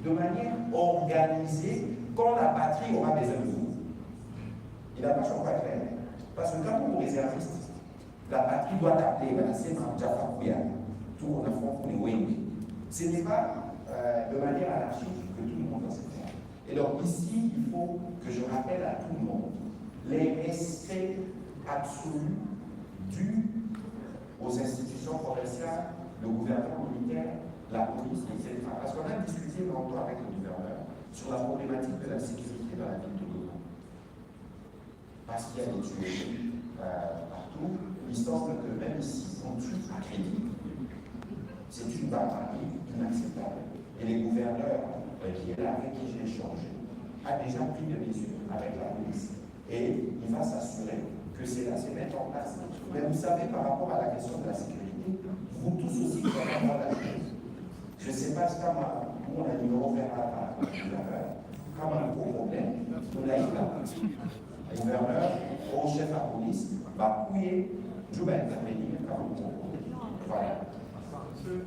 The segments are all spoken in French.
de manière organisée quand la patrie aura besoin de vous. Il n'a pas son choix clair. Parce que quand on est réserviste, la patrie doit appeler tout on affronte pour les wings. Ce n'est pas de manière anarchique que tout le monde doit se faire. Et donc ici, il faut que je rappelle à tout le monde les respects absolus dus aux institutions provinciales, le gouvernement militaire, la police, etc. Parce qu'on a discuté longtemps avec le gouverneur sur la problématique de la sécurité dans la ville de Goma. Parce qu'il y a des tueries partout, il semble que même ici, on tue à crédit. C'est une barbarie inacceptable. Et les gouverneurs qui est là, avec qui j'ai échangé, a déjà pris des mesures avec la police. Et il va s'assurer que cela se mette en place. Mais vous savez, par rapport à la question de la sécurité, vous tous aussi, vous avez avoir la chose. Je ne sais pas si on a numéro vert à la gouverneur, comme un gros problème, on l'a eu là. Le gouverneur, au chef à police, va fouiller, je vais intervenir comme un gros problème. Voilà. Monsieur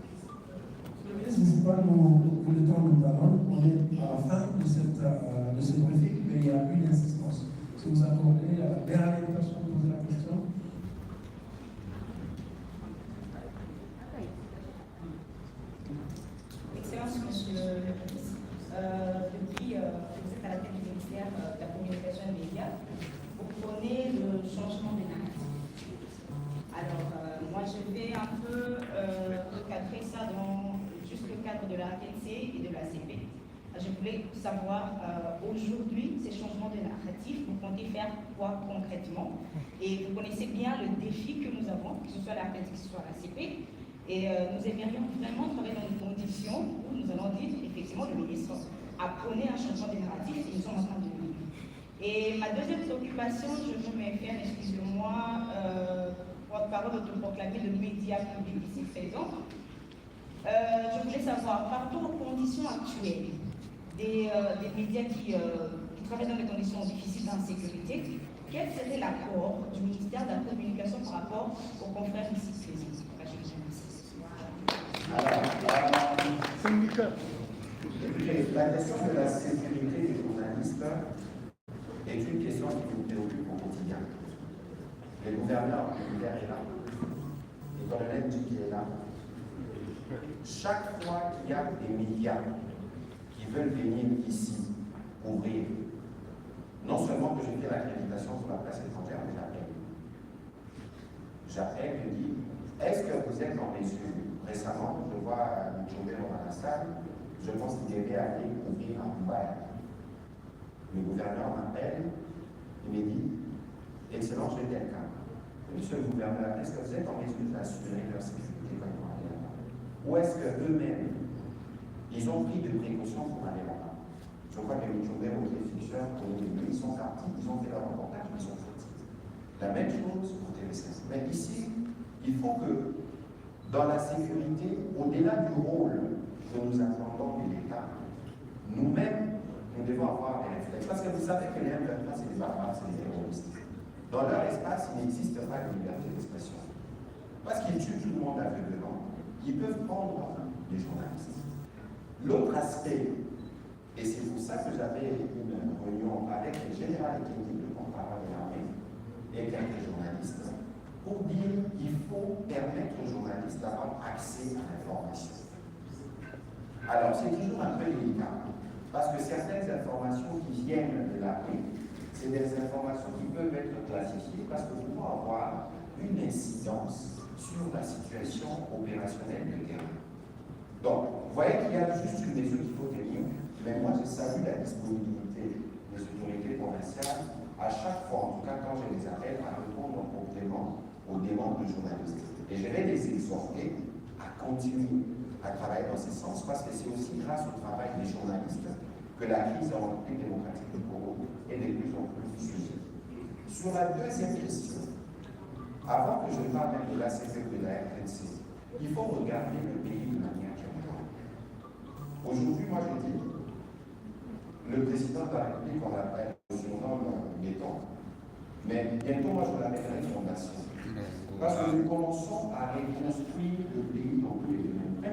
le ministre, pour le temps nous parlons, on est à la fin de ce briefing, mais il y a une insistance. Si vous accordez la dernière personne qui pose la question. Excellence, monsieur le ministre. Depuis que vous êtes à la tête du ministère de la Communication et des Médias, vous prenez le changement des narratifs. Alors, moi, je vais un peu recadrer ça dans juste le cadre de la RNC et de la CP. Je voulais savoir, aujourd'hui, ces changements de narratifs, vous comptez faire quoi concrètement? Et vous connaissez bien le défi que nous avons, que ce soit la RNC, que ce soit la CP. Et nous aimerions vraiment travailler dans des conditions où nous allons dire, effectivement, le ministre a prôné un changement de narratif et nous sommes en train de le vivre. Et ma deuxième préoccupation, je vous mets faire, excusez-moi, porte-parole autoproclamé de médias publics ici présents. Je voulais savoir, par rapport aux conditions actuelles des médias qui travaillent dans des conditions difficiles d'insécurité, quel serait l'apport du ministère de la Communication par rapport aux confrères ici présents? La question de la sécurité des journalistes est une question qui nous préoccupe au quotidien. Le gouverneur militaire est là, le colonel Djiki est là. Chaque fois qu'il y a des médias qui veulent venir ici couvrir, non seulement que je fais l'accréditation sur la presse étrangère, mais j'appelle, je dis, est-ce que vous êtes en mesure? Récemment, je vois Michobé dans la salle, je pense qu'il devait aller couvrir en Dubaï. Le gouverneur m'appelle, il me dit, Excellence, j'ai quelqu'un. Monsieur le gouverneur, est-ce que vous êtes en mesure d'assurer leur sécurité quand ils vont aller là-bas? Ou est-ce qu'eux-mêmes, ils ont pris des précautions pour aller là-bas? Je crois que Michobé, Olivier Fischer, ils sont partis, ils ont fait leur reportage, ils sont sortis. La même chose pour TV16. Mais ici, il faut que dans la sécurité, au-delà du rôle que nous attendons de l'État, nous-mêmes, nous devons avoir des réflexes. Parce que vous savez que les M23, c'est des barbares, c'est des terroristes. Dans leur espace, il n'existe pas de liberté d'expression. Parce qu'ils tuent tout le monde aveuglément, ils peuvent prendre les journalistes. L'autre aspect, et c'est pour ça que j'avais une réunion avec le général Ekiti, le porte-parole de l'armée, et quelques journalistes, pour dire qu'il faut permettre aux journalistes d'avoir accès à l'information. Alors, c'est toujours un peu délicat, parce que certaines informations qui viennent de l'armée, c'est des informations qui peuvent être classifiées parce que vous pouvez avoir une incidence sur la situation opérationnelle du terrain. Donc, vous voyez qu'il y a juste une mesure qu'il faut tenir, mais moi je salue la disponibilité des autorités provinciales à chaque fois, en tout cas quand je les appelle, à répondre promptement aux demandes de journalistes. Et je vais les exhorter à continuer à travailler dans ce sens, parce que c'est aussi grâce au travail des journalistes que la crise en République démocratique du Congo est de plus en plus diffusée. Sur la deuxième question, avant que je ne parle même de la CFE de la RNC, il faut regarder le pays de manière générale. Aujourd'hui, moi je dis, le président de la République, on l'appelle son nom béton, mais bientôt moi je l'appellerai fondation. Parce que nous commençons à reconstruire le pays dans tous les domaines.